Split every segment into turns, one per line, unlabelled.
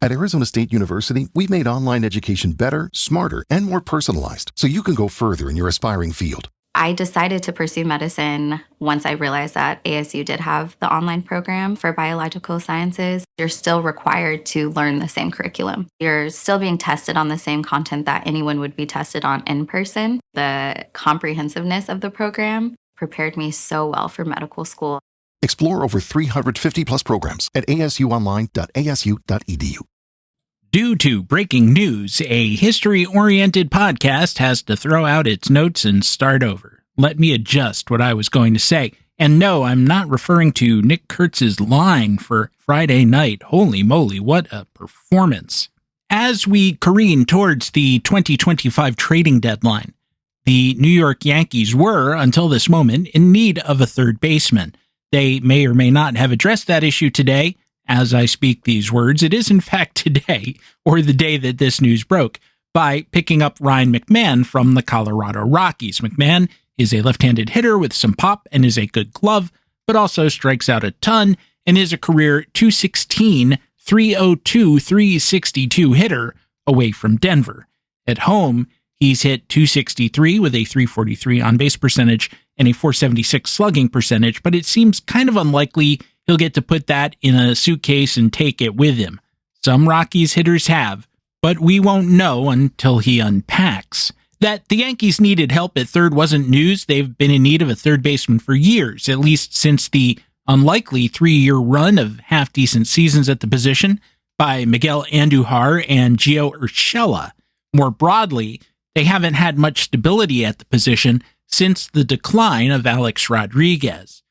At Arizona State University, we've made online education better, smarter, and more personalized so you can go further in your aspiring field.
I decided to pursue medicine once I realized that ASU did have the online program for biological sciences. You're still required to learn the same curriculum. You're still being tested on the same content that anyone would be tested on in person. The comprehensiveness of the program prepared me so well for medical school.
Explore over 350 plus programs at asuonline.asu.edu.
Due to breaking news, a history-oriented podcast has to throw out its notes and start over. Let me adjust what I was going to say. And no, I'm not referring to Nick Kurtz's line for Friday night. Holy moly, what a performance. As we careen towards the 2025 trading deadline, the New York Yankees were, until this moment, in need of a third baseman. They may or may not have addressed that issue today. As I speak these words, it is in fact today, or the day that this news broke, by picking up Ryan McMahon from the Colorado Rockies. McMahon is a left-handed hitter with some pop and is a good glove, but also strikes out a ton and is a career .216, .302, .362 hitter away from Denver. At home, he's hit .263 with a .343 on-base percentage and a .476 slugging percentage, but it seems kind of unlikely he'll get to put that in a suitcase and take it with him. Some Rockies hitters have, but we won't know until he unpacks. That the Yankees needed help at third wasn't news. They've been in need of a third baseman for years, at least since the unlikely 3-year run of half-decent seasons at the position by Miguel Andujar and Gio Urshela. More broadly, they haven't had much stability at the position since the decline of Alex Rodriguez.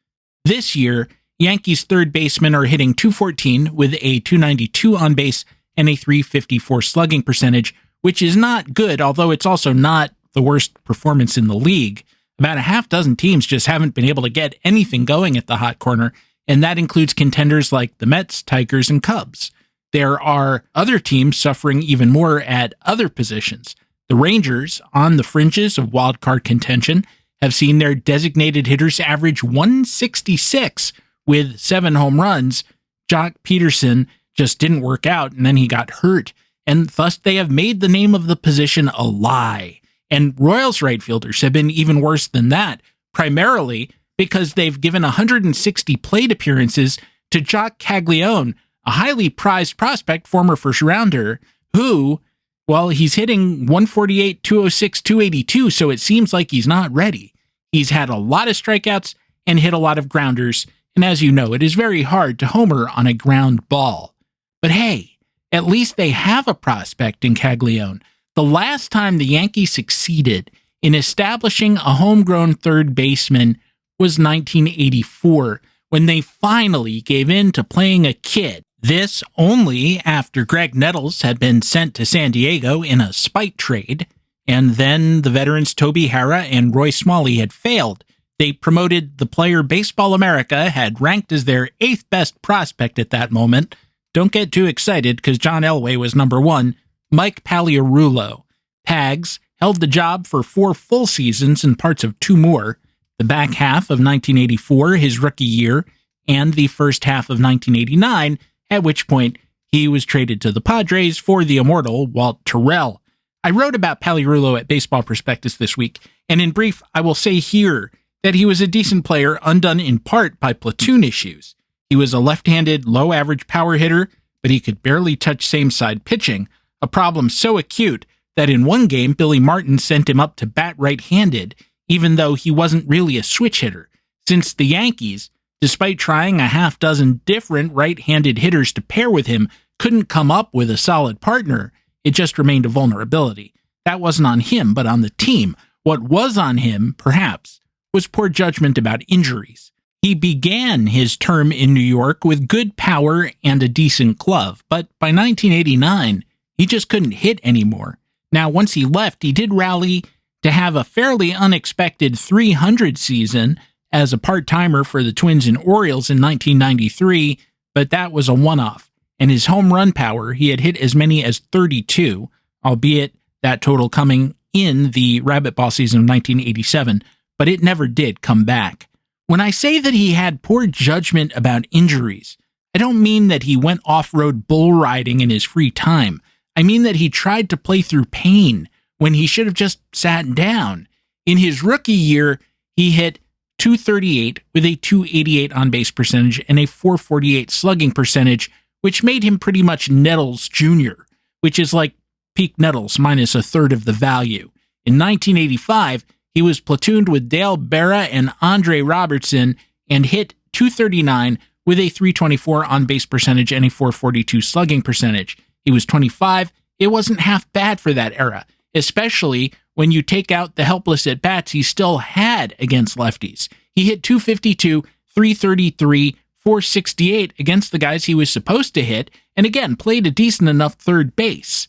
This year, Yankees third basemen are hitting .214 with a .292 on base and a .354 slugging percentage, which is not good, although it's also not the worst performance in the league. About a half dozen teams just haven't been able to get anything going at the hot corner, and that includes contenders like the Mets, Tigers, and Cubs. There are other teams suffering even more at other positions. The Rangers, on the fringes of wildcard contention, have seen their designated hitters average .166 with 7 home runs. Jock Peterson just didn't work out, and then he got hurt, and thus they have made the name of the position a lie. And Royals right fielders have been even worse than that, primarily because they've given 160 plate appearances to Jock Caglione, a highly prized prospect, former first-rounder, who, well, he's hitting .148, .206, .282, so it seems like he's not ready. He's had a lot of strikeouts and hit a lot of grounders, and as you know, it is very hard to homer on a ground ball. But hey, at least they have a prospect in Caglione. The last time the Yankees succeeded in establishing a homegrown third baseman was 1984, when they finally gave in to playing a kid. This only after Greg Nettles had been sent to San Diego in a spite trade, and then the veterans Toby Harrah and Roy Smalley had failed. They promoted the player Baseball America had ranked as their 8th best prospect at that moment. Don't get too excited, because John Elway was number 1, Mike Pagliarulo. Pags held the job for 4 full seasons and parts of 2 more, the back half of 1984, his rookie year, and the first half of 1989, at which point he was traded to the Padres for the immortal Walt Terrell. I wrote about Pagliarulo at Baseball Prospectus this week, and in brief, I will say here that he was a decent player undone in part by platoon issues. He was a left-handed, low-average power hitter, but he could barely touch same-side pitching, a problem so acute that in one game, Billy Martin sent him up to bat right-handed, even though he wasn't really a switch hitter, since the Yankees, despite trying a half dozen different right-handed hitters to pair with him, couldn't come up with a solid partner. It just remained a vulnerability. That wasn't on him, but on the team. What was on him, perhaps, was poor judgment about injuries. He began his term in New York with good power and a decent glove, but by 1989, he just couldn't hit anymore. Now, once he left, he did rally to have a fairly unexpected .300 season as a part-timer for the Twins and Orioles in 1993, but that was a one-off. And his home run power, he had hit as many as 32, albeit that total coming in the rabbit ball season of 1987, but it never did come back. When I say that he had poor judgment about injuries, I don't mean that he went off-road bull riding in his free time. I mean that he tried to play through pain when he should have just sat down. In his rookie year, he hit .238 with a .288 on-base percentage and a .448 slugging percentage, which made him pretty much Nettles Jr., which is like peak Nettles minus a third of the value. In 1985, he was platooned with Dale Berra and Andre Robertson and hit .239 with a .324 on-base percentage and a .442 slugging percentage. He was 25. It wasn't half bad for that era, especially when you take out the helpless at-bats he still had against lefties. He hit .252, .333, .468 against the guys he was supposed to hit, and again, played a decent enough third base.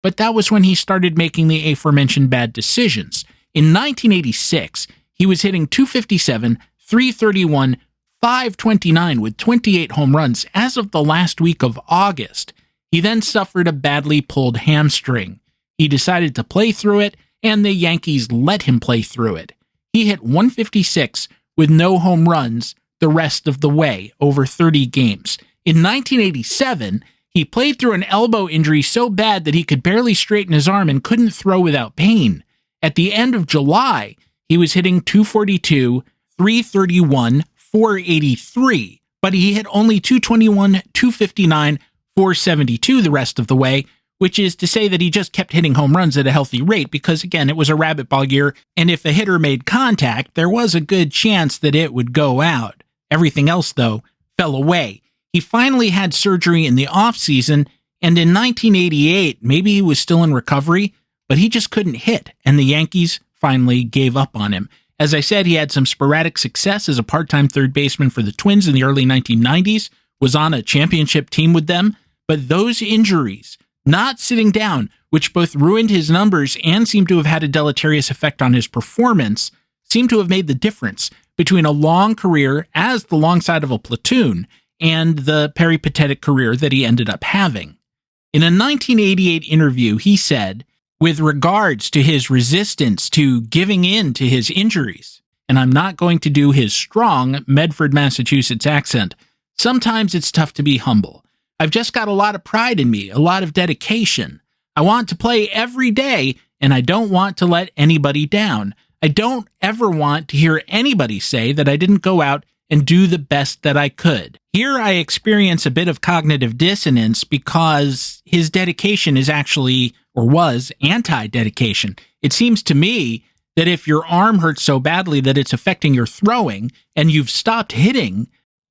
But that was when he started making the aforementioned bad decisions. In 1986, he was hitting .257, .331, .529 with 28 home runs as of the last week of August. He then suffered a badly pulled hamstring. He decided to play through it, and the Yankees let him play through it. He hit .156 with no home runs the rest of the way over 30 games. In 1987, he played through an elbow injury so bad that he could barely straighten his arm and couldn't throw without pain. At the end of July, he was hitting .242, .331, .483, but he hit only .221, .259, .472 the rest of the way, which is to say that he just kept hitting home runs at a healthy rate because, again, it was a rabbit ball year, and if a hitter made contact, there was a good chance that it would go out. Everything else, though, fell away. He finally had surgery in the offseason, and in 1988, maybe he was still in recovery, but he just couldn't hit, and the Yankees finally gave up on him. As I said, he had some sporadic success as a part-time third baseman for the Twins in the early 1990s, was on a championship team with them, but those injuries, not sitting down, which both ruined his numbers and seemed to have had a deleterious effect on his performance, seemed to have made the difference between a long career as the long side of a platoon and the peripatetic career that he ended up having. In a 1988 interview, he said, with regards to his resistance to giving in to his injuries, and I'm not going to do his strong Medford, Massachusetts accent, sometimes it's tough to be humble. I've just got a lot of pride in me, a lot of dedication. I want to play every day, and I don't want to let anybody down. I don't ever want to hear anybody say that I didn't go out and do the best that I could. Here I experience a bit of cognitive dissonance because his dedication is actually, or was, anti-dedication. It seems to me that if your arm hurts so badly that it's affecting your throwing and you've stopped hitting,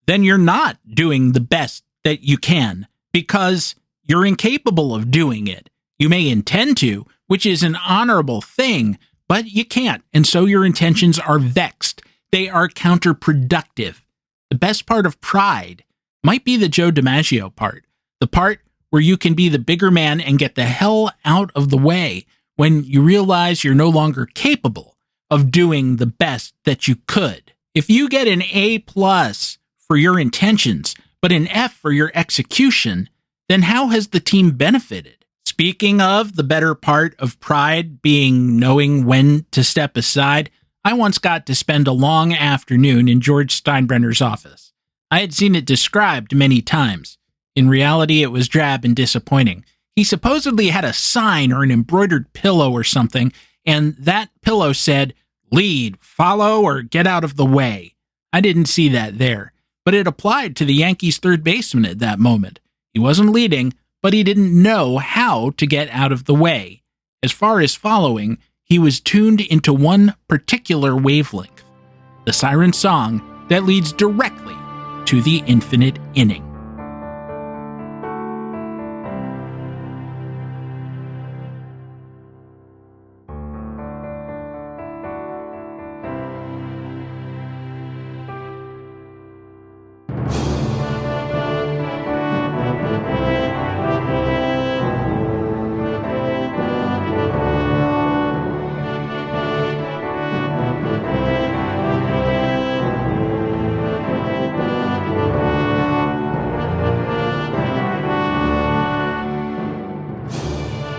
then you're not doing the best that you can because you're incapable of doing it. You may intend to, which is an honorable thing, but you can't, and so your intentions are vexed. They are counterproductive. The best part of pride might be the Joe DiMaggio part, the part where you can be the bigger man and get the hell out of the way when you realize you're no longer capable of doing the best that you could. If you get an A+ for your intentions, but an F for your execution, then how has the team benefited? Speaking of the better part of pride being knowing when to step aside, I once got to spend a long afternoon in George Steinbrenner's office. I had seen it described many times. In reality, it was drab and disappointing. He supposedly had a sign or an embroidered pillow or something, and that pillow said, "Lead, follow, or get out of the way." I didn't see that there, but it applied to the Yankees' third baseman at that moment. He wasn't leading, but he didn't know how to get out of the way. As far as following, he was tuned into one particular wavelength, the siren song that leads directly to the infinite inning.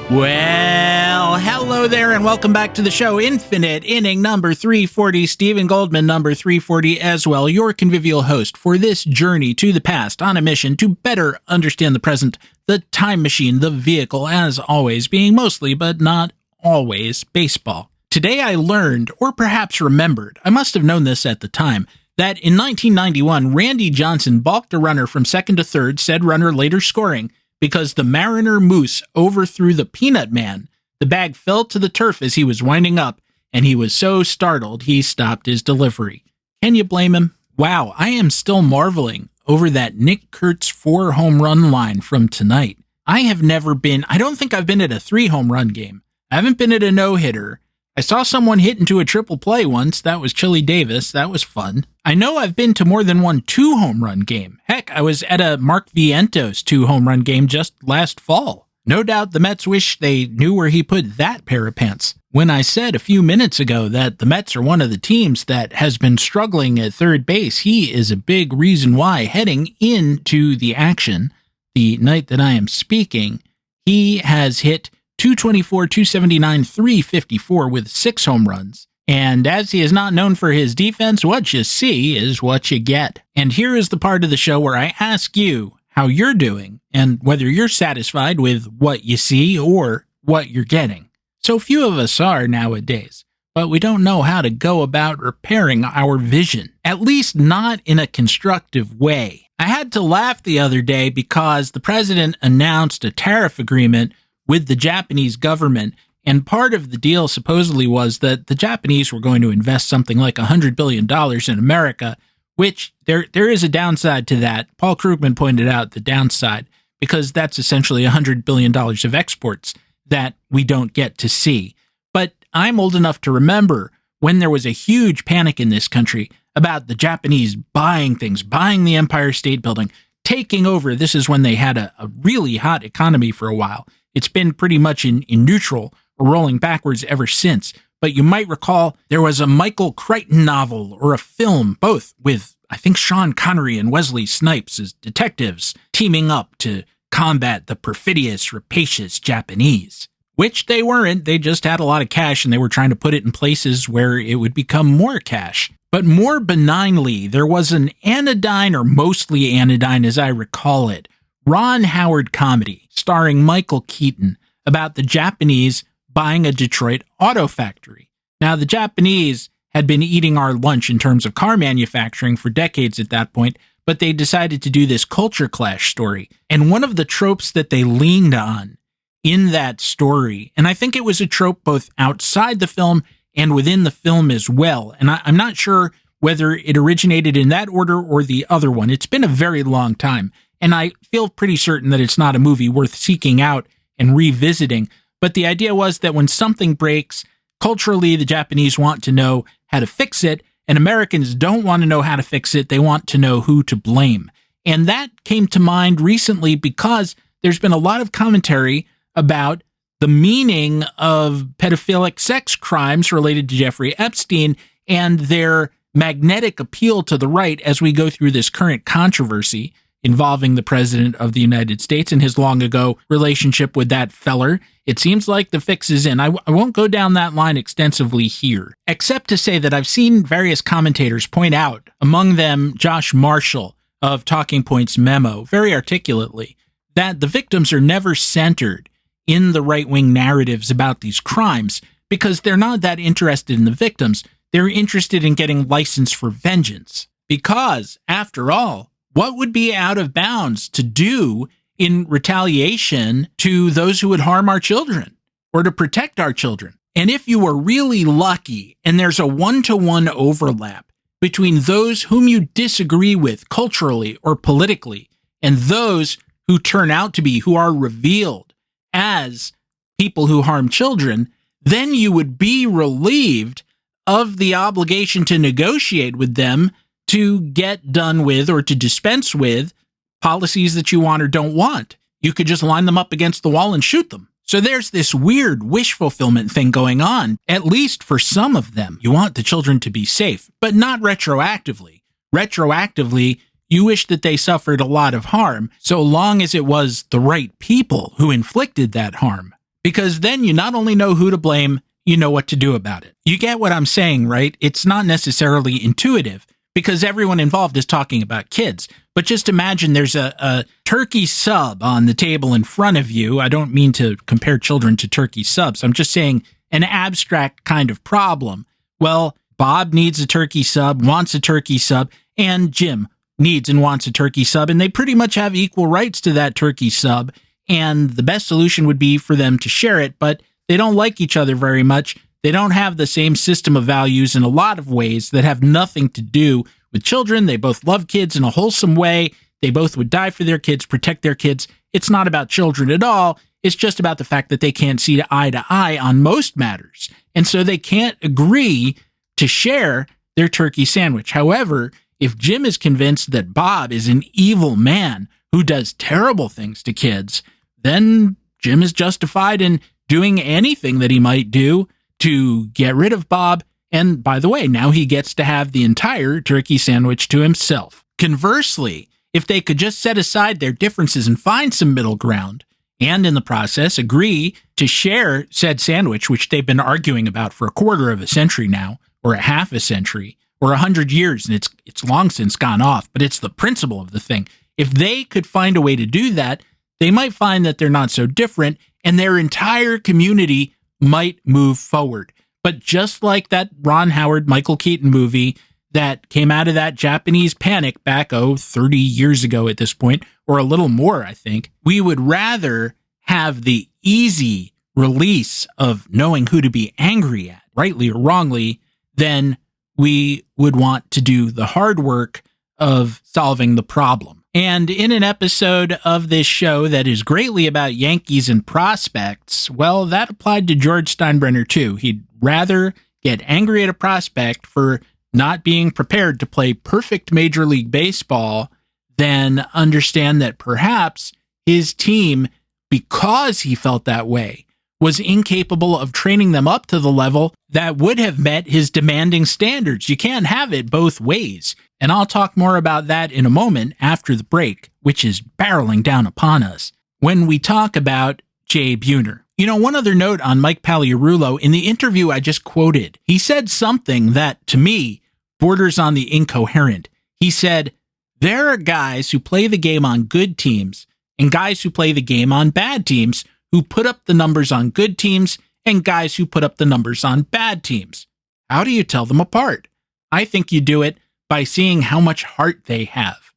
Well, Well, hello there, and welcome back to the show. Infinite Inning number 340. Stephen Goldman, number 340 as well, your convivial host for this journey to the past on a mission to better understand the present, the time machine, the vehicle, as always, being mostly, but not always, baseball. Today I learned, or perhaps remembered, I must have known this at the time, that in 1991, Randy Johnson balked a runner from second to third, said runner later scoring, because the Mariner Moose overthrew the Peanut Man. The bag fell to the turf as he was winding up, and he was so startled he stopped his delivery. Can you blame him? Wow, I am still marveling over that Nick Kurtz 4 home run line from tonight. I don't think I've been at a 3 home run game. I haven't been at a no-hitter. I saw someone hit into a triple play once. That was Chili Davis. That was fun. I know I've been to more than one 2 home run game. Heck, I was at a Mark Vientos 2 home run game just last fall. No doubt the Mets wish they knew where he put that pair of pants. When I said a few minutes ago that the Mets are one of the teams that has been struggling at third base, he is a big reason why. Heading into the action, the night that I am speaking, he has hit 224, 279, 354 with 6 home runs. And as he is not known for his defense, what you see is what you get. And here is the part of the show where I ask you how you're doing and whether you're satisfied with what you see or what you're getting. So few of us are nowadays, but we don't know how to go about repairing our vision, at least not in a constructive way. I had to laugh the other day because the president announced a tariff agreement with the Japanese government, and part of the deal supposedly was that the Japanese were going to invest something like $100 billion in America, which there is a downside to that. Paul Krugman pointed out the downside, because that's essentially $100 billion of exports that we don't get to see. But I'm old enough to remember when there was a huge panic in this country about the Japanese buying things, buying the Empire State Building, taking over. This is when they had a really hot economy for a while. It's been pretty much in neutral or rolling backwards ever since. But you might recall there was a Michael Crichton novel or a film, both with, I think, Sean Connery and Wesley Snipes as detectives teaming up to combat the perfidious, rapacious Japanese, which they weren't. They just had a lot of cash and they were trying to put it in places where it would become more cash. But more benignly, there was an anodyne, or mostly anodyne as I recall it, Ron Howard comedy starring Michael Keaton about the Japanese buying a Detroit auto factory. Now, the Japanese had been eating our lunch in terms of car manufacturing for decades at that point, but they decided to do this culture clash story. And one of the tropes that they leaned on in that story, and I think it was a trope both outside the film and within the film as well, and I'm not sure whether it originated in that order or the other one. It's been a very long time, and I feel pretty certain that it's not a movie worth seeking out and revisiting. But the idea was that when something breaks, culturally, the Japanese want to know how to fix it, and Americans don't want to know how to fix it. They want to know who to blame. And that came to mind recently because there's been a lot of commentary about the meaning of pedophilic sex crimes related to Jeffrey Epstein and their magnetic appeal to the right as we go through this current controversy involving the President of the United States and his long ago relationship with that feller. It seems like the fix is in. I won't go down that line extensively here, except to say that I've seen various commentators point out, among them Josh Marshall of Talking Points Memo, very articulately, that the victims are never centered in the right-wing narratives about these crimes because they're not that interested in the victims. They're interested in getting license for vengeance. Because, after all, what would be out of bounds to do in retaliation to those who would harm our children or to protect our children? And if you are really lucky and there's a one-to-one overlap between those whom you disagree with culturally or politically and those who turn out to be, who are revealed as people who harm children, then you would be relieved of the obligation to negotiate with them to get done with or to dispense with policies that you want or don't want. You could just line them up against the wall and shoot them. So there's this weird wish fulfillment thing going on, at least for some of them. You want the children to be safe, but not retroactively. Retroactively, you wish that they suffered a lot of harm, so long as it was the right people who inflicted that harm. because then you not only know who to blame, you know what to do about it. You get what I'm saying, right? It's not necessarily intuitive because everyone involved is talking about kids. But just imagine there's a turkey sub on the table in front of you. I don't mean to compare children to turkey subs. I'm just saying an abstract kind of problem. Well, Bob needs a turkey sub, wants a turkey sub, and Jim needs and wants a turkey sub, and they pretty much have equal rights to that turkey sub, and the best solution would be for them to share it, but they don't like each other very much. They don't have the same system of values in a lot of ways that have nothing to do with children. They both love kids in a wholesome way. They both would die for their kids, protect their kids. It's not about children at all. It's just about the fact that they can't see eye to eye on most matters, and so they can't agree to share their turkey sandwich. However, if Jim is convinced that Bob is an evil man who does terrible things to kids, then Jim is justified in doing anything that he might do to get rid of Bob. And by the way, now he gets to have the entire turkey sandwich to himself. Conversely, if they could just set aside their differences and find some middle ground, and in the process agree to share said sandwich, which they've been arguing about for a quarter of a century now, or a half a century, or 100 years, and it's long since gone off, but it's the principle of the thing. If they could find a way to do that, they might find that they're not so different, and their entire community might move forward. But just like that Ron Howard, Michael Keaton movie that came out of that Japanese panic back, 30 years ago at this point, or a little more, I think, we would rather have the easy release of knowing who to be angry at, rightly or wrongly, than we would want to do the hard work of solving the problem. And in an episode of this show that is greatly about Yankees and prospects, well, that applied to George Steinbrenner too. He'd rather get angry at a prospect for not being prepared to play perfect Major League Baseball than understand that perhaps his team, because he felt that way, was incapable of training them up to the level that would have met his demanding standards. You can't have it both ways. And I'll talk more about that in a moment after the break, which is barreling down upon us, when we talk about Jay Buhner. You know, one other note on Mike Pagliarulo, in the interview I just quoted, he said something that, to me, borders on the incoherent. He said, there are guys who play the game on good teams and guys who play the game on bad teams, who put up the numbers on good teams and guys who put up the numbers on bad teams. How do you tell them apart? I think you do it by seeing how much heart they have.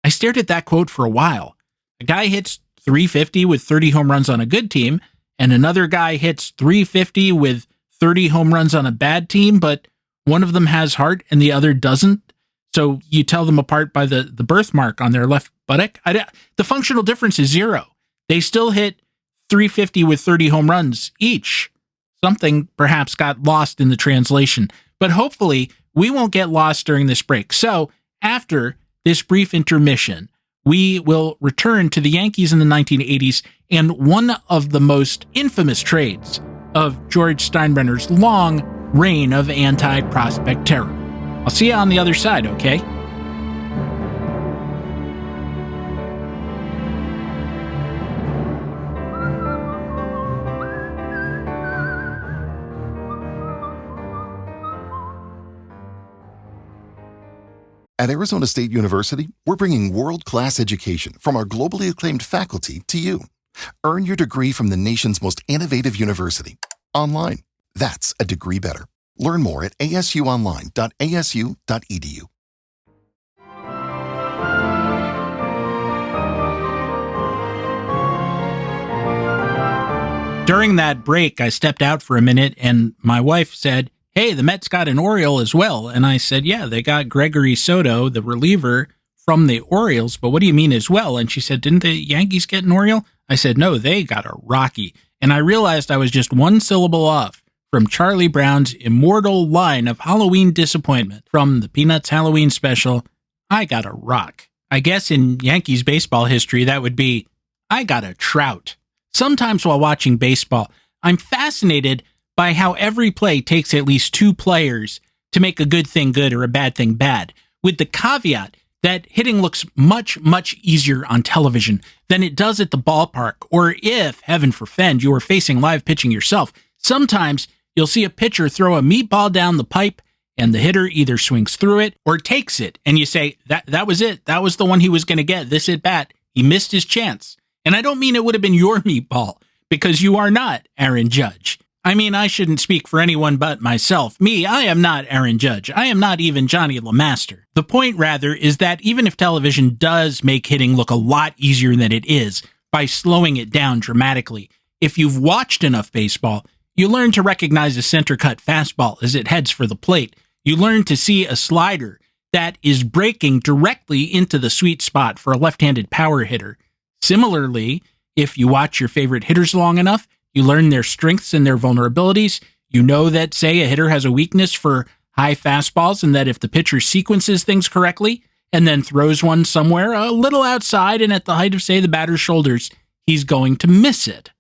I stared at that quote for a while. A guy hits 350 with 30 home runs on a good team, and another guy hits 350 with 30 home runs on a bad team, but one of them has heart and the other doesn't. So you tell them apart by the birthmark on their left buttock. The functional difference is zero. They still hit 350 with 30 home runs each. Something perhaps got lost in the translation, but hopefully we won't get lost during this break. So after this brief intermission, we will return to the Yankees in the 1980s and one of the most infamous trades of George Steinbrenner's long reign of anti-prospect terror. I'll see you on the other side, okay?
At Arizona State University, we're bringing world-class education from our globally acclaimed faculty to you. Earn your degree from the nation's most innovative university. Online. That's a degree better. Learn more at asuonline.asu.edu.
During that break, I stepped out for a minute and my wife said, hey, the Mets got an Oriole as well. And I said, yeah, they got Gregory Soto, the reliever, from the Orioles. But what do you mean as well? And she said, didn't the Yankees get an Oriole? I said, no, they got a Rocky. And I realized I was just one syllable off from Charlie Brown's immortal line of Halloween disappointment from the Peanuts Halloween special, I got a rock. I guess in Yankees baseball history, that would be, I got a trout. Sometimes while watching baseball, I'm fascinated by how every play takes at least two players to make a good thing good or a bad thing bad, with the caveat that hitting looks much, much easier on television than it does at the ballpark, or if, heaven forfend, you are facing live pitching yourself. Sometimes you'll see a pitcher throw a meatball down the pipe, and the hitter either swings through it or takes it, and you say, that was it. That was the one he was going to get, this at-bat. He missed his chance. And I don't mean it would have been your meatball, because you are not Aaron Judge. I mean, I shouldn't speak for anyone but myself. I am not Aaron Judge. I am not even Johnny LeMaster. The point, rather, is that even if television does make hitting look a lot easier than it is by slowing it down dramatically, if you've watched enough baseball, you learn to recognize a center-cut fastball as it heads for the plate. You learn to see a slider that is breaking directly into the sweet spot for a left-handed power hitter. Similarly, if you watch your favorite hitters long enough, you learn their strengths and their vulnerabilities. You know that, say, a hitter has a weakness for high fastballs, and that if the pitcher sequences things correctly and then throws one somewhere a little outside and at the height of, say, the batter's shoulders, he's going to miss it.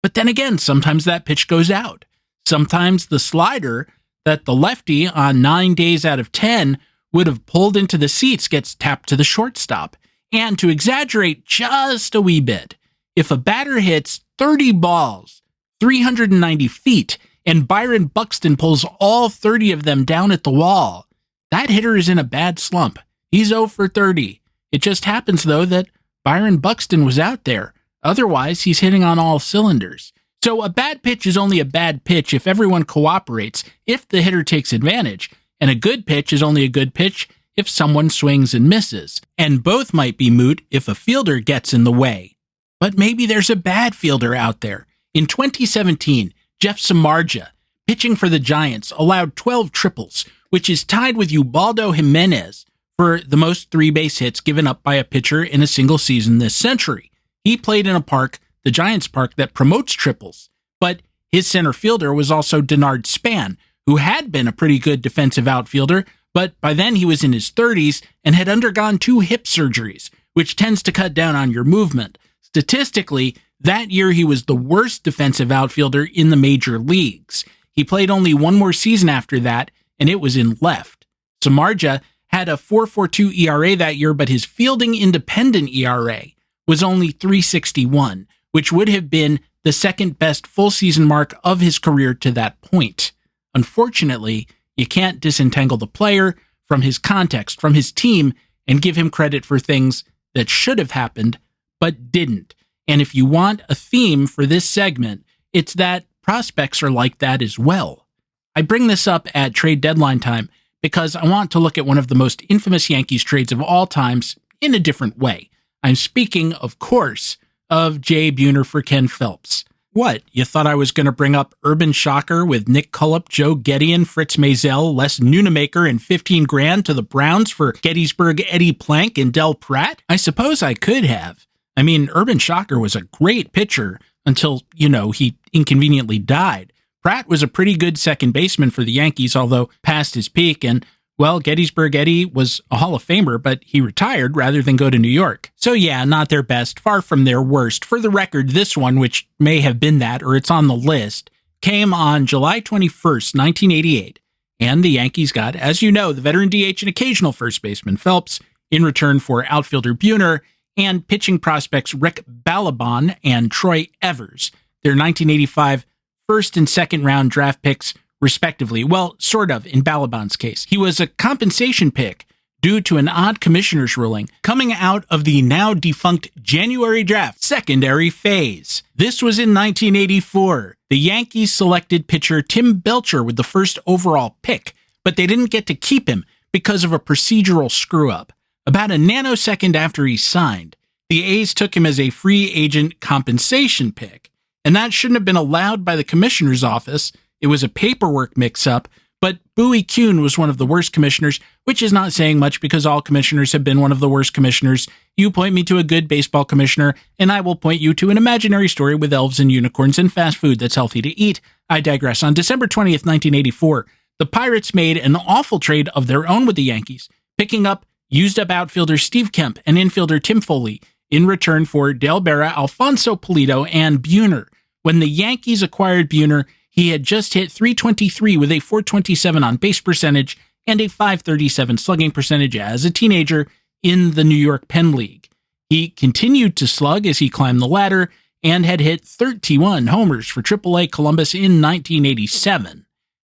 But then again, sometimes that pitch goes out. Sometimes the slider that the lefty on 9 days out of 10 would have pulled into the seats gets tapped to the shortstop. And to exaggerate just a wee bit, if a batter hits 30 balls, 390 feet, and Byron Buxton pulls all 30 of them down at the wall, that hitter is in a bad slump. He's 0 for 30. It just happens, though, that Byron Buxton was out there. Otherwise, he's hitting on all cylinders. So a bad pitch is only a bad pitch if everyone cooperates, if the hitter takes advantage, and a good pitch is only a good pitch if someone swings and misses. And both might be moot if a fielder gets in the way. But maybe there's a bad fielder out there. In 2017, Jeff Samardzija, pitching for the Giants, allowed 12 triples, which is tied with Ubaldo Jimenez for the most three-base hits given up by a pitcher in a single season this century. He played in a park, the Giants Park, that promotes triples, but his center fielder was also Denard Span, who had been a pretty good defensive outfielder, but by then he was in his 30s and had undergone 2 hip surgeries, which tends to cut down on your movement. Statistically, that year he was the worst defensive outfielder in the major leagues. He played only one more season after that, and it was in left. Samardzija had a 4.42 ERA that year, but his fielding independent ERA was only 3.61, which would have been the second best full season mark of his career to that point. Unfortunately, you can't disentangle the player from his context, from his team, and give him credit for things that should have happened, but didn't. And if you want a theme for this segment, it's that prospects are like that as well. I bring this up at trade deadline time because I want to look at one of the most infamous Yankees trades of all times in a different way. I'm speaking, of course, of Jay Buhner for Ken Phelps. What, you thought I was going to bring up Urban Shocker with Nick Cullip, Joe Gedeon, Fritz Mazel, Les Nunemaker, and $15,000 to the Browns for Gettysburg Eddie Plank and Del Pratt? I suppose I could have. I mean, Urban Shocker was a great pitcher until, he inconveniently died. Pratt was a pretty good second baseman for the Yankees, although past his peak, and, well, Gettysburg Eddie was a Hall of Famer, but he retired rather than go to New York. So yeah, not their best, far from their worst. For the record, this one, which may have been that, or it's on the list, came on July 21st, 1988, and the Yankees got, as you know, the veteran DH and occasional first baseman Phelps in return for outfielder Buhner and pitching prospects Rick Balaban and Troy Evers, their 1985 first and second round draft picks, respectively. Well, sort of, in Balaban's case. He was a compensation pick due to an odd commissioner's ruling coming out of the now defunct January draft secondary phase. This was in 1984. The Yankees selected pitcher Tim Belcher with the first overall pick, but they didn't get to keep him because of a procedural screw-up. About a nanosecond after he signed, the A's took him as a free agent compensation pick, and that shouldn't have been allowed by the commissioner's office. It was a paperwork mix-up, but Bowie Kuhn was one of the worst commissioners, which is not saying much because all commissioners have been one of the worst commissioners. You point me to a good baseball commissioner, and I will point you to an imaginary story with elves and unicorns and fast food that's healthy to eat. I digress. On December 20th, 1984, the Pirates made an awful trade of their own with the Yankees, picking up used-up outfielder Steve Kemp and infielder Tim Foley in return for Dale Berra, Alfonso Pulido, and Buhner. When the Yankees acquired Buhner, he had just hit .323 with a .427 on-base percentage and a .537 slugging percentage as a teenager in the New York Penn League. He continued to slug as he climbed the ladder and had hit 31 homers for AAA Columbus in 1987.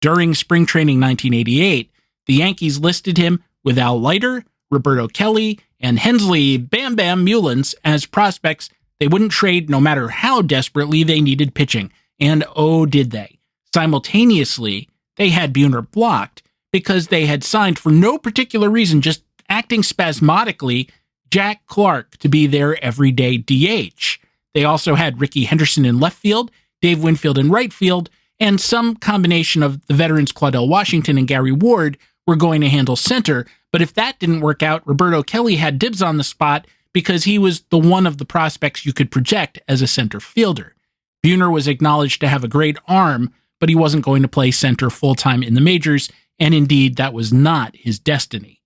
During spring training 1988, the Yankees listed him with Al Leiter, Roberto Kelly, and Hensley Bam Bam Mullins as prospects they wouldn't trade no matter how desperately they needed pitching. And oh, did they. Simultaneously, they had Buhner blocked because they had signed for no particular reason, just acting spasmodically, Jack Clark to be their everyday DH. They also had Ricky Henderson in left field, Dave Winfield in right field, and some combination of the veterans Claudell Washington and Gary Ward were going to handle center. But if that didn't work out, Roberto Kelly had dibs on the spot because he was the one of the prospects you could project as a center fielder. Buhner was acknowledged to have a great arm, but he wasn't going to play center full-time in the majors, and indeed, that was not his destiny.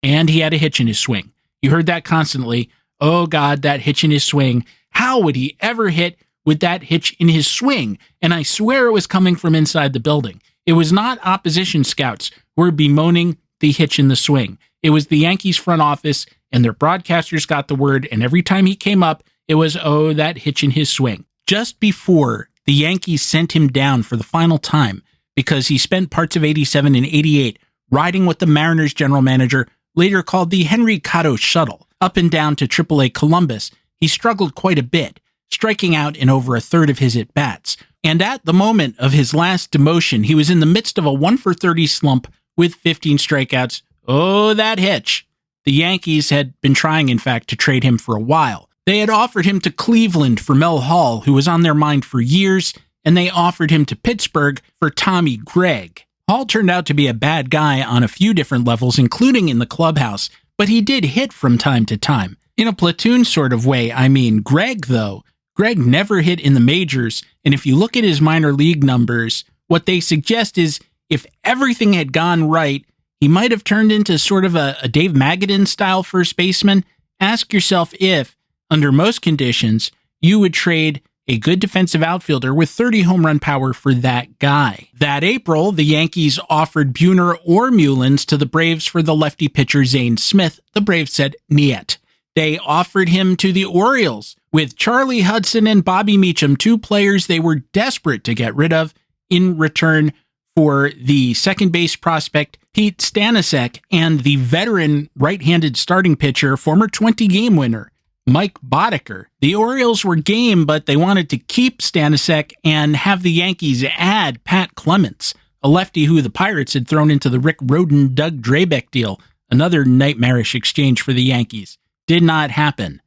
And he had a hitch in his swing. You heard that constantly. Oh God, that hitch in his swing. How would he ever hit with that hitch in his swing? And I swear it was coming from inside the building. It was not opposition scouts who were bemoaning the hitch in the swing. It was the Yankees front office, and their broadcasters got the word, and every time he came up, it was, oh, that hitch in his swing. Just before the Yankees sent him down for the final time, because he spent parts of 87 and 88 riding with the Mariners general manager, later called the Henry Cotto Shuttle, up and down to AAA Columbus, he struggled quite a bit, striking out in over a third of his at-bats. And at the moment of his last demotion, he was in the midst of a 1-for-30 slump with 15 strikeouts. Oh, that hitch. The Yankees had been trying, in fact, to trade him for a while. They had offered him to Cleveland for Mel Hall, who was on their mind for years, and they offered him to Pittsburgh for Tommy Gregg. Hall turned out to be a bad guy on a few different levels, including in the clubhouse, but he did hit from time to time. In a platoon sort of way, I mean. Gregg, though, Gregg never hit in the majors, and if you look at his minor league numbers, what they suggest is if everything had gone right, he might have turned into sort of a Dave Magadan-style first baseman. Ask yourself if, under most conditions, you would trade a good defensive outfielder with 30 home run power for that guy. That April, the Yankees offered Buhner or Mullins to the Braves for the lefty pitcher Zane Smith. The Braves said niet. They offered him to the Orioles with Charlie Hudson and Bobby Meacham, two players they were desperate to get rid of, in return for the second base prospect Pete Stanisek and the veteran right-handed starting pitcher, former 20-game winner Mike Boddicker. The Orioles were game, but they wanted to keep Stanisek and have the Yankees add Pat Clements, a lefty who the Pirates had thrown into the Rick Rhoden-Doug Drabeck deal, another nightmarish exchange for the Yankees. Did not happen.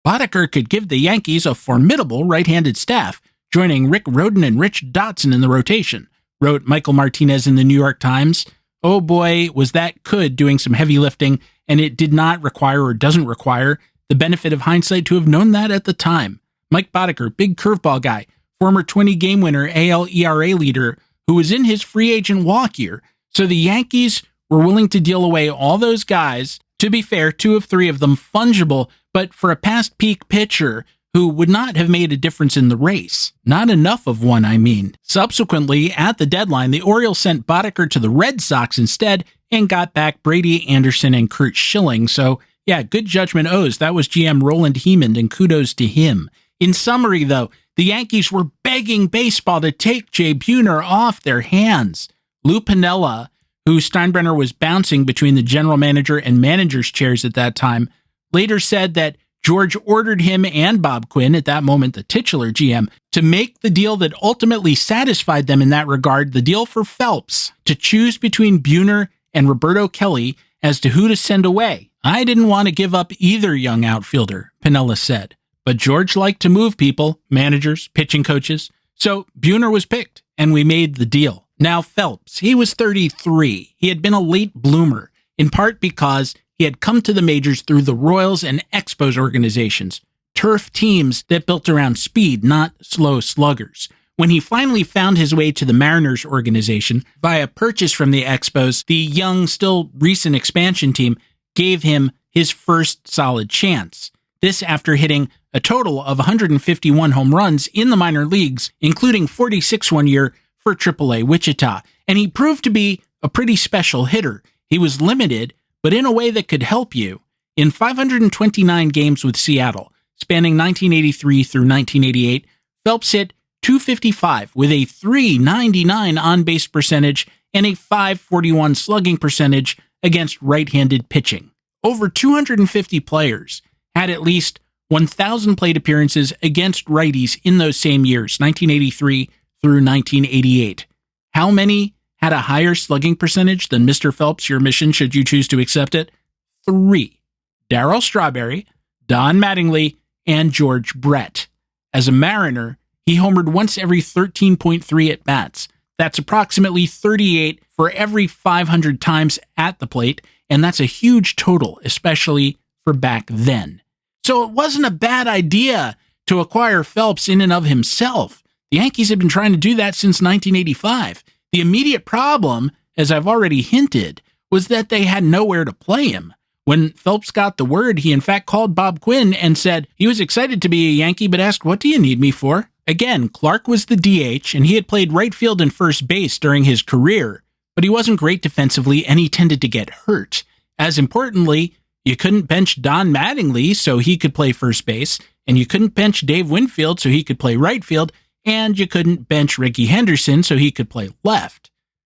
Boddicker could give the Yankees a formidable right-handed staff, joining Rick Rhoden and Rich Dotson in the rotation, wrote Michael Martinez in the New York Times. Oh boy, was that Could doing some heavy lifting, and it did not require or doesn't require the benefit of hindsight to have known that at the time. Mike Boddicker, big curveball guy, former 20-game winner, AL ERA leader, who was in his free agent walk year. So the Yankees were willing to deal away all those guys. To be fair, 2 of 3 of them fungible, but for a past peak pitcher who would not have made a difference in the race. Not enough of one, I mean. Subsequently, at the deadline, the Orioles sent Boddicker to the Red Sox instead and got back Brady Anderson and Curt Schilling. So, yeah, good judgment O's. That was GM Roland Hemond, and kudos to him. In summary, though, the Yankees were begging baseball to take Jay Buhner off their hands. Lou Piniella, who Steinbrenner was bouncing between the general manager and manager's chairs at that time, later said that George ordered him and Bob Quinn, at that moment the titular GM, to make the deal that ultimately satisfied them in that regard, the deal for Phelps, to choose between Buhner and Roberto Kelly as to who to send away. I didn't want to give up either young outfielder, Piniella said, but George liked to move people, managers, pitching coaches, so Buhner was picked, and we made the deal. Now Phelps, he was 33. He had been a late bloomer, in part because he had come to the majors through the Royals and Expos organizations, turf teams that built around speed, not slow sluggers. When he finally found his way to the Mariners organization via purchase from the Expos, the young, still recent expansion team gave him his first solid chance. This after hitting a total of 151 home runs in the minor leagues, including 46 one year for AAA Wichita. And he proved to be a pretty special hitter. He was limited, but in a way that could help you. In 529 games with Seattle, spanning 1983 through 1988, Phelps hit .255 with a .399 on-base percentage and a .541 slugging percentage against right-handed pitching. Over 250 players had at least 1,000 plate appearances against righties in those same years, 1983 through 1988. How many had a higher slugging percentage than Mr. Phelps, your mission, should you choose to accept it? 3. Darryl Strawberry, Don Mattingly, and George Brett. As a Mariner, he homered once every 13.3 at-bats. That's approximately 38 for every 500 times at the plate, and that's a huge total, especially for back then. So it wasn't a bad idea to acquire Phelps in and of himself. The Yankees had been trying to do that since 1985. The immediate problem, as I've already hinted, was that they had nowhere to play him. When Phelps got the word, he in fact called Bob Quinn and said he was excited to be a Yankee, but asked, "What do you need me for?" Again, Clark was the DH, and he had played right field and first base during his career, but he wasn't great defensively, and he tended to get hurt. As importantly, you couldn't bench Don Mattingly so he could play first base, and you couldn't bench Dave Winfield so he could play right field, and you couldn't bench Rickey Henderson so he could play left.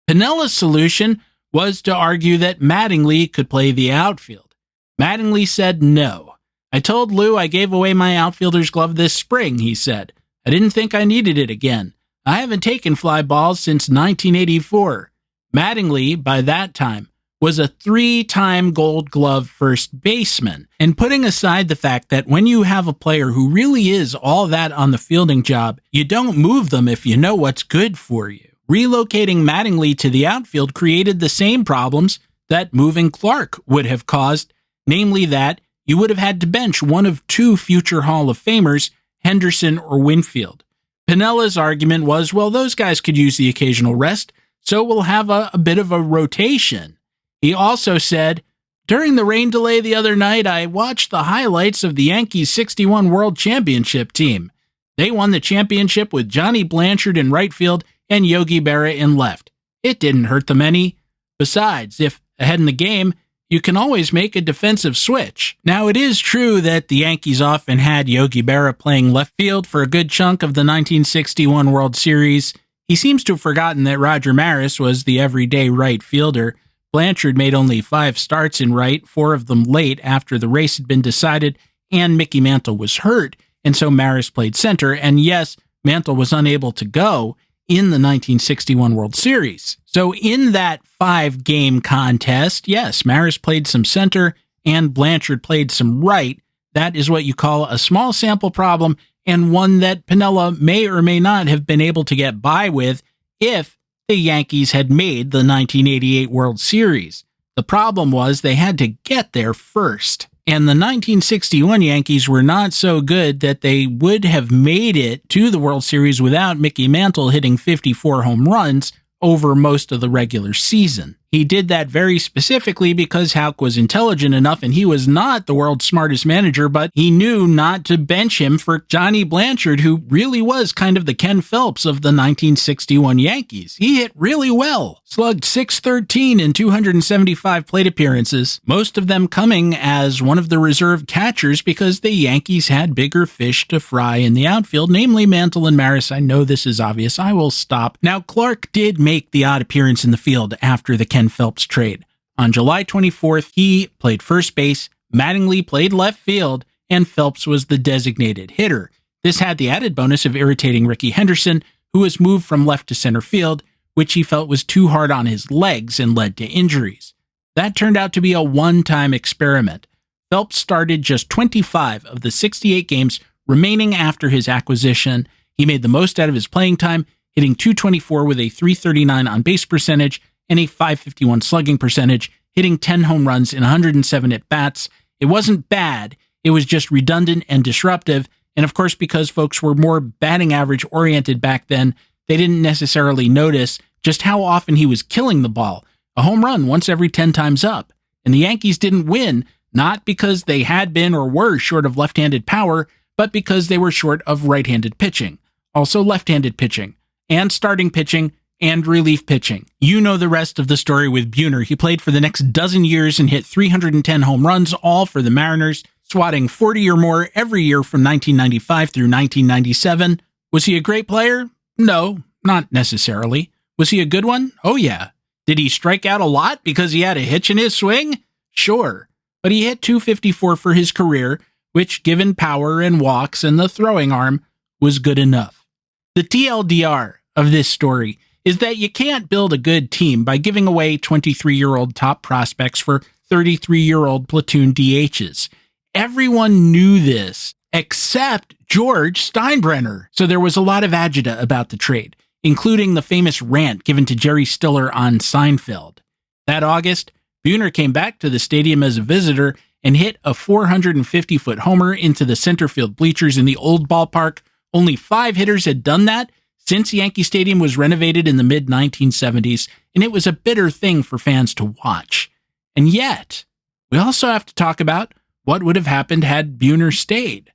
Pinella's solution was to argue that Mattingly could play the outfield. Mattingly said no. "I told Lou I gave away my outfielder's glove this spring," he said. "I didn't think I needed it again. I haven't taken fly balls since 1984. Mattingly, by that time, was a 3-time Gold Glove first baseman. And putting aside the fact that when you have a player who really is all that on the fielding job, you don't move them if you know what's good for you. Relocating Mattingly to the outfield created the same problems that moving Clark would have caused, namely that you would have had to bench one of 2 future Hall of Famers, Henderson or Winfield. Pinella's argument was, well, those guys could use the occasional rest, so we'll have a bit of a rotation. He also said, "During the rain delay the other night, I watched the highlights of the Yankees' '61 World Championship team. They won the championship with Johnny Blanchard in right field and Yogi Berra in left. It didn't hurt them any. Besides, if ahead in the game, you can always make a defensive switch." Now, it is true that the Yankees often had Yogi Berra playing left field for a good chunk of the 1961 World Series. He seems to have forgotten that Roger Maris was the everyday right fielder. Blanchard made only 5 starts in right, 4 of them late after the race had been decided, and Mickey Mantle was hurt, and so Maris played center, and yes, Mantle was unable to go in the 1961 World Series. So in that 5-game contest, yes, Maris played some center and Blanchard played some right. That is what you call a small sample problem, and one that Pinella may or may not have been able to get by with if the Yankees had made the 1988 World Series. The problem was they had to get there first. And the 1961 Yankees were not so good that they would have made it to the World Series without Mickey Mantle hitting 54 home runs over most of the regular season. He did that very specifically because Houck was intelligent enough, and he was not the world's smartest manager, but he knew not to bench him for Johnny Blanchard, who really was kind of the Ken Phelps of the 1961 Yankees. He hit really well, slugged .613 in 275 plate appearances, most of them coming as one of the reserve catchers because the Yankees had bigger fish to fry in the outfield, namely Mantle and Maris. I know this is obvious. I will stop. Now, Clark did make the odd appearance in the field after the Ken Phelps trade. On July 24th, he played first base, Mattingly played left field, and Phelps was the designated hitter. This had the added bonus of irritating Rickey Henderson, who was moved from left to center field, which he felt was too hard on his legs and led to injuries. That turned out to be a one-time experiment. Phelps started just 25 of the 68 games remaining after his acquisition. He made the most out of his playing time, hitting .224 with a .339 on-base percentage and a .551 slugging percentage, hitting 10 home runs in 107 at-bats. It wasn't bad, it was just redundant and disruptive, and of course because folks were more batting average oriented back then, they didn't necessarily notice just how often he was killing the ball, a home run once every 10 times up. And the Yankees didn't win, not because they had been or were short of left-handed power, but because they were short of right-handed pitching, also left-handed pitching, and starting pitching, and relief pitching. You know the rest of the story with Buhner. He played for the next dozen years and hit 310 home runs, all for the Mariners, swatting 40 or more every year from 1995 through 1997. Was he a great player? No, not necessarily. Was he a good one? Oh yeah. Did he strike out a lot because he had a hitch in his swing? Sure. But he hit .254 for his career, which, given power and walks and the throwing arm, was good enough. The TLDR of this story is that you can't build a good team by giving away 23-year-old top prospects for 33-year-old platoon DHs. Everyone knew this, except George Steinbrenner. So there was a lot of agita about the trade, including the famous rant given to Jerry Stiller on Seinfeld. That August, Buhner came back to the stadium as a visitor and hit a 450-foot homer into the center field bleachers in the old ballpark. Only 5 hitters had done that since Yankee Stadium was renovated in the mid-1970s, and it was a bitter thing for fans to watch. And yet, we also have to talk about what would have happened had Buhner stayed.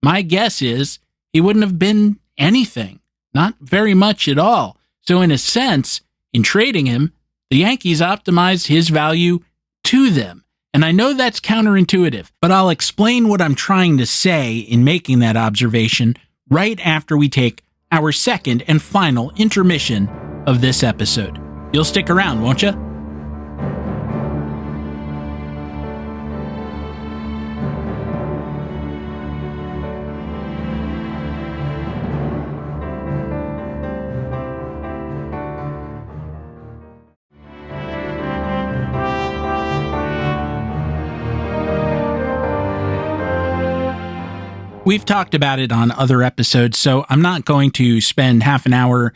My guess is he wouldn't have been anything, not very much at all. So in a sense, in trading him, the Yankees optimized his value to them. And I know that's counterintuitive, but I'll explain what I'm trying to say in making that observation right after we take our second and final intermission of this episode. You'll stick around, won't you? We've talked about it on other episodes, so I'm not going to spend half an hour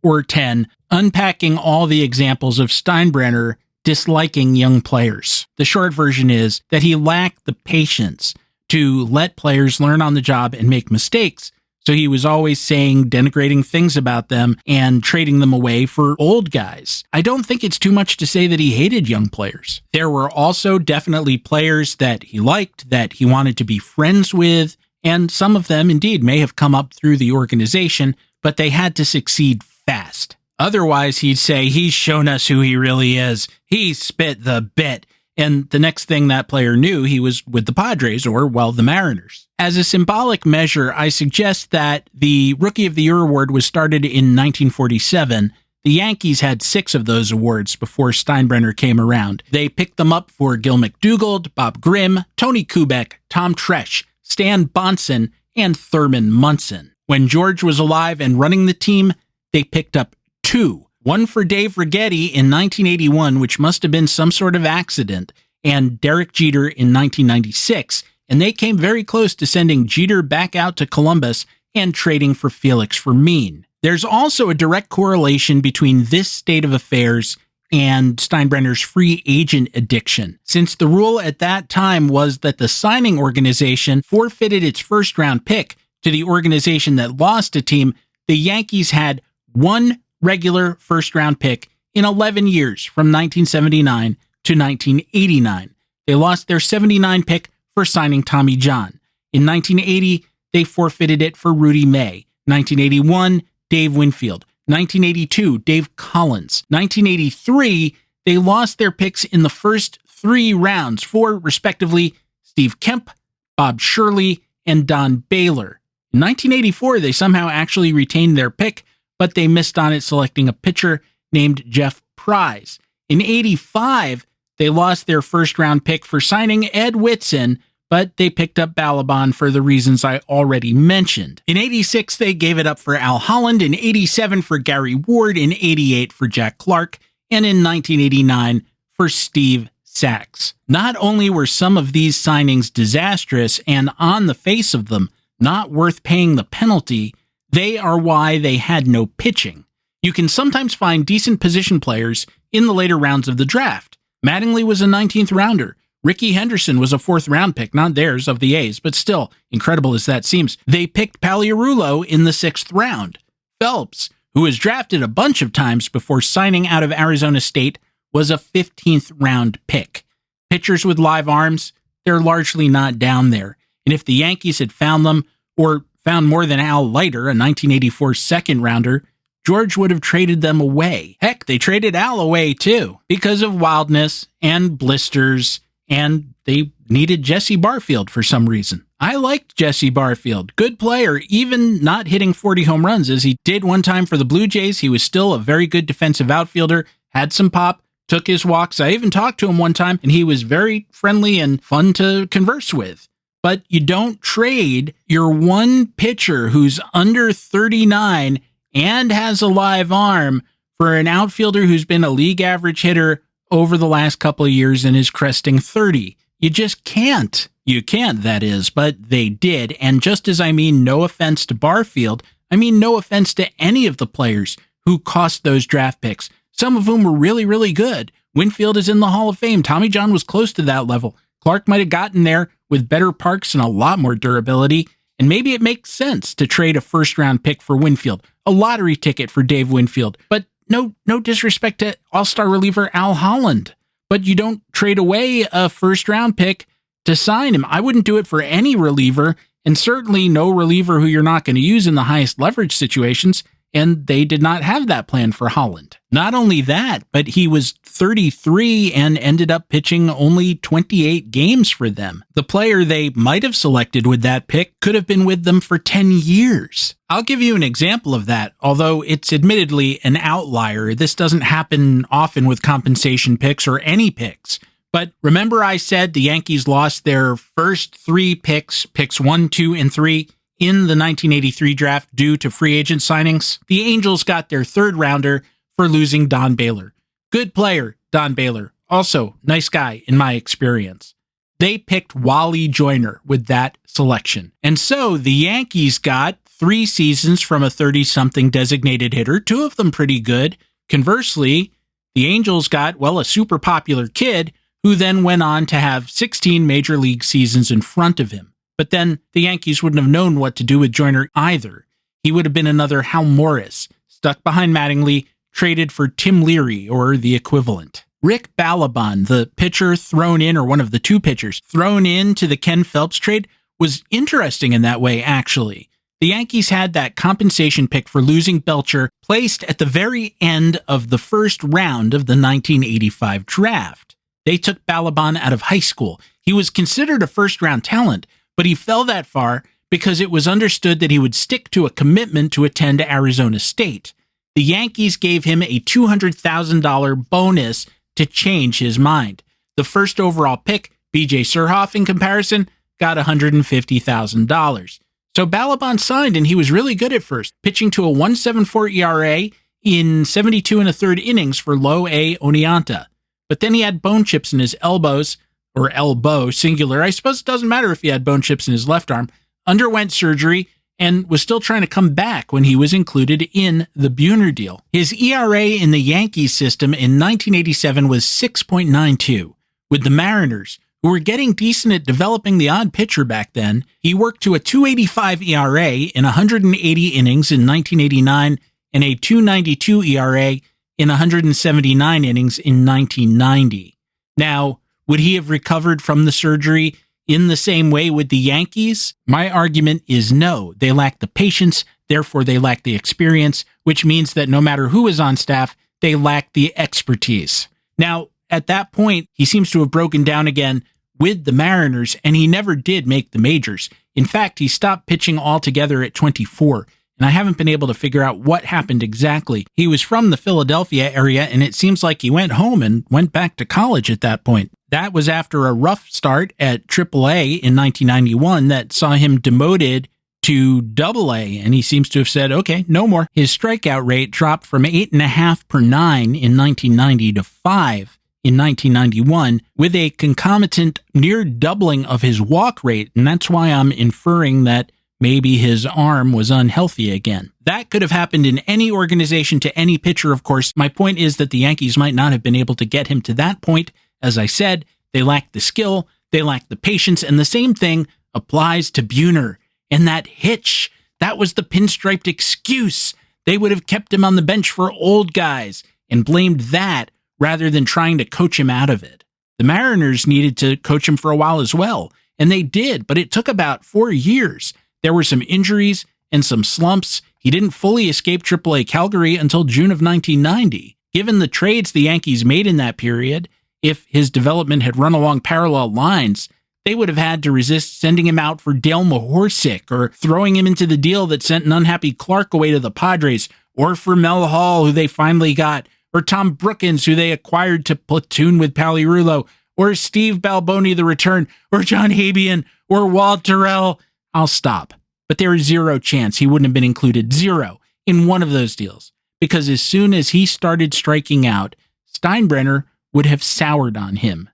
or 10 unpacking all the examples of Steinbrenner disliking young players. The short version is that he lacked the patience to let players learn on the job and make mistakes, so he was always saying denigrating things about them and trading them away for old guys. I don't think it's too much to say that he hated young players. There were also definitely players that he liked, that he wanted to be friends with, and some of them indeed may have come up through the organization, but they had to succeed fast. Otherwise, he'd say, he's shown us who he really is. He spit the bit. And the next thing that player knew, he was with the Padres or, well, the Mariners. As a symbolic measure, I suggest that the Rookie of the Year award was started in 1947. The Yankees had 6 of those awards before Steinbrenner came around. They picked them up for Gil McDougald, Bob Grimm, Tony Kubek, Tom Tresh, Stan Bonson, and Thurman Munson. When George was alive and running the team, they picked up 2. One for Dave Righetti in 1981, which must have been some sort of accident, and Derek Jeter in 1996, and they came very close to sending Jeter back out to Columbus and trading for Felix Fermin. There's also a direct correlation between this state of affairs and Steinbrenner's free agent addiction, since the rule at that time was that the signing organization forfeited its first-round pick to the organization that lost a team. The Yankees had 1 regular first-round pick in 11 years from 1979 to 1989. They lost their 79 pick for signing Tommy John. In 1980, they forfeited it for Rudy May. 1981, Dave Winfield. 1982, Dave Collins. 1983, they lost their picks in the first 3 rounds for, respectively, Steve Kemp, Bob Shirley, and Don Baylor. In 1984, they somehow actually retained their pick, but they missed on it selecting a pitcher named Jeff Prize. In 85, they lost their first-round pick for signing Ed Whitson, but they picked up Balaban for the reasons I already mentioned. In 86, they gave it up for Al Holland, in 87 for Gary Ward, in 88 for Jack Clark, and in 1989 for Steve Sax. Not only were some of these signings disastrous and on the face of them not worth paying the penalty, they are why they had no pitching. You can sometimes find decent position players in the later rounds of the draft. Mattingly was a 19th rounder. Rickey Henderson was a 4th round pick, not theirs, of the A's, but still, incredible as that seems. They picked Paliarulo in the 6th round. Phelps, who was drafted a bunch of times before signing out of Arizona State, was a 15th round pick. Pitchers with live arms, they're largely not down there. And if the Yankees had found them, or found more than Al Leiter, a 1984 second rounder, George would have traded them away. Heck, they traded Al away too, because of wildness and blisters, and they needed Jesse Barfield for some reason. I liked Jesse Barfield. Good player, even not hitting 40 home runs as he did one time for the Blue Jays. He was still a very good defensive outfielder, had some pop, took his walks. I even talked to him one time, and he was very friendly and fun to converse with. But you don't trade your one pitcher who's under 39 and has a live arm for an outfielder who's been a league average hitter over the last couple of years and is cresting 30. You just can't. You can't, that is, but they did. And just as I mean no offense to Barfield, I mean no offense to any of the players who cost those draft picks, some of whom were really, really good. Winfield is in the Hall of Fame. Tommy John was close to that level. Clark might have gotten there with better parks and a lot more durability. And maybe it makes sense to trade a first-round pick for Winfield, a lottery ticket for Dave Winfield. But no disrespect to all-star reliever Al Holland. But you don't trade away a first-round pick to sign him. I wouldn't do it for any reliever, and certainly no reliever who you're not going to use in the highest leverage situations. And they did not have that plan for Holland. Not only that, but he was 33 and ended up pitching only 28 games for them. The player they might have selected with that pick could have been with them for 10 years. I'll give you an example of that, although it's admittedly an outlier. This doesn't happen often with compensation picks or any picks. But remember I said the Yankees lost their first 3 picks 1, 2, and 3, in the 1983 draft due to free agent signings? The Angels got their 3rd rounder for losing Don Baylor. Good player, Don Baylor. Also, nice guy in my experience. They picked Wally Joyner with that selection. And so the Yankees got 3 seasons from a 30-something designated hitter, 2 of them pretty good. Conversely, the Angels got, a super popular kid who then went on to have 16 major league seasons in front of him. But then the Yankees wouldn't have known what to do with Joyner either. He would have been another Hal Morris, stuck behind Mattingly, traded for Tim Leary or the equivalent. Rick Balaban, the pitcher thrown in, or one of the 2 pitchers thrown into the Ken Phelps trade, was interesting in that way, actually. The Yankees had that compensation pick for losing Belcher placed at the very end of the first round of the 1985 draft. They took Balaban out of high school. He was considered a first-round talent, but he fell that far because it was understood that he would stick to a commitment to attend Arizona State. The Yankees gave him a $200,000 bonus to change his mind. The first overall pick, B.J. Surhoff, in comparison, got $150,000. So Balaban signed, and he was really good at first, pitching to a 1.74 ERA in 72 1/3 innings for Low A. Oneonta. But then he had bone chips in his elbows, or elbow, singular. I suppose it doesn't matter if he had bone chips in his left arm, underwent surgery, and was still trying to come back when he was included in the Buhner deal. His ERA in the Yankees system in 1987 was 6.92. With the Mariners, who were getting decent at developing the odd pitcher back then, he worked to a 2.85 ERA in 180 innings in 1989 and a 2.92 ERA in 179 innings in 1990. Now, would he have recovered from the surgery in the same way with the Yankees? My argument is no. They lack the patience, therefore they lack the experience, which means that no matter who is on staff, they lack the expertise. Now, at that point, he seems to have broken down again with the Mariners, and he never did make the majors. In fact, he stopped pitching altogether at 24, and I haven't been able to figure out what happened exactly. He was from the Philadelphia area, and it seems like he went home and went back to college at that point. That was after a rough start at AAA in 1991 that saw him demoted to AA, and he seems to have said, okay, no more. His strikeout rate dropped from 8.5 per 9 in 1990 to 5 in 1991, with a concomitant near doubling of his walk rate, and that's why I'm inferring that maybe his arm was unhealthy again. That could have happened in any organization to any pitcher, of course. My point is that the Yankees might not have been able to get him to that point. As I said, they lacked the skill, they lacked the patience, and the same thing applies to Buhner. And that hitch, that was the Pinstriped excuse. They would have kept him on the bench for old guys and blamed that rather than trying to coach him out of it. The Mariners needed to coach him for a while as well, and they did, but it took about 4 years. There were some injuries, and some slumps, he didn't fully escape AAA Calgary until June of 1990. Given the trades the Yankees made in that period, if his development had run along parallel lines, they would have had to resist sending him out for Dale Mahorsick or throwing him into the deal that sent an unhappy Clark away to the Padres, or for Mel Hall, who they finally got, or Tom Brookins, who they acquired to platoon with Palirulo, or Steve Balboni the return, or John Habian, or Walt Terrell. I'll stop. But there is zero chance he wouldn't have been included, zero, in one of those deals, because as soon as he started striking out, Steinbrenner would have soured on him.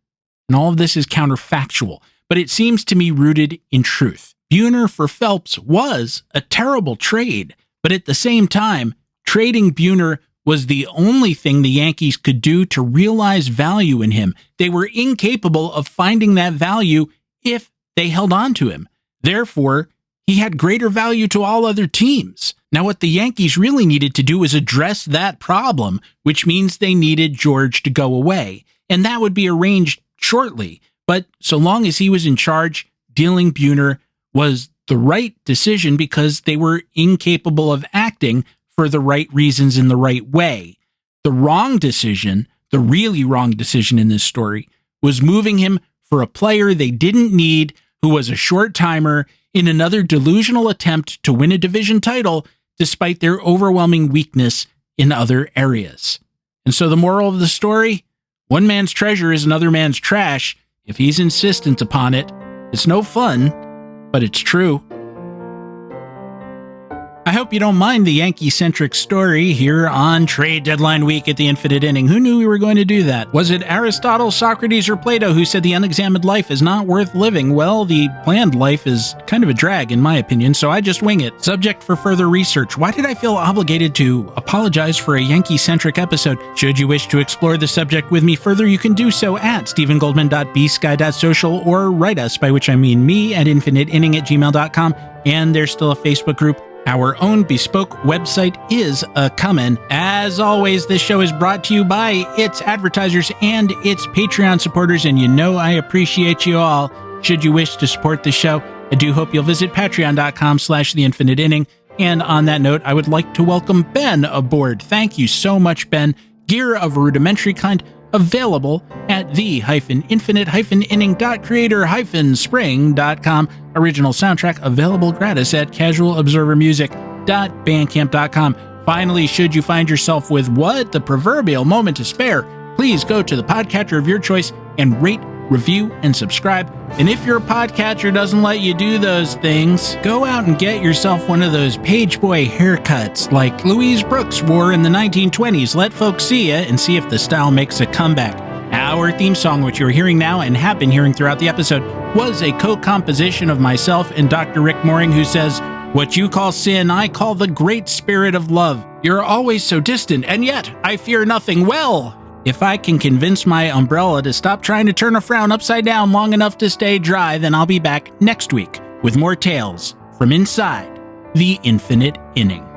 And all of this is counterfactual, but it seems to me rooted in truth. Buhner for Phelps was a terrible trade, but at the same time, trading Buhner was the only thing the Yankees could do to realize value in him. They were incapable of finding that value if they held on to him. Therefore, he had greater value to all other teams. Now, what the Yankees really needed to do was address that problem, which means they needed George to go away, and that would be arranged shortly. But so long as he was in charge, dealing Buhner was the right decision because they were incapable of acting for the right reasons in the right way. The wrong decision, the really wrong decision in this story, was moving him for a player they didn't need, who was a short-timer in another delusional attempt to win a division title despite their overwhelming weakness in other areas. And so the moral of the story? One man's treasure is another man's trash. If he's insistent upon it, it's no fun, but it's true. I hope you don't mind the Yankee-centric story here on Trade Deadline Week at the Infinite Inning. Who knew we were going to do that? Was it Aristotle, Socrates, or Plato who said the unexamined life is not worth living? Well, the planned life is kind of a drag, in my opinion, so I just wing it. Subject for further research. Why did I feel obligated to apologize for a Yankee-centric episode? Should you wish to explore the subject with me further, you can do so at stephengoldman.bsky.social or write us, by which I mean me, at infiniteinning@gmail.com, and there's still a Facebook group. Our own bespoke website is a-comin'. As always, this show is brought to you by its advertisers and its Patreon supporters, and you know I appreciate you all. Should you wish to support the show, I do hope you'll visit patreon.com/theinfiniteinning. And on that note, I would like to welcome Ben aboard. Thank you so much, Ben. Gear of a rudimentary kind available at the-infinite-inning.creator-spring.com. Original soundtrack available gratis at casualobservermusic.bandcamp.com. Finally, should you find yourself with the proverbial moment to spare, please go to the podcatcher of your choice and rate, review, and subscribe. And if your podcatcher doesn't let you do those things, go out and get yourself one of those page boy haircuts like Louise Brooks wore in the 1920s. Let folks see ya and see if the style makes a comeback. Our theme song, which you're hearing now and have been hearing throughout the episode, was a co-composition of myself and Dr. Rick Mooring, who says, "What you call sin, I call the great spirit of love. You're always so distant, and yet I fear nothing. Well, if I can convince my umbrella to stop trying to turn a frown upside down long enough to stay dry, then I'll be back next week with more tales from inside the Infinite Inning."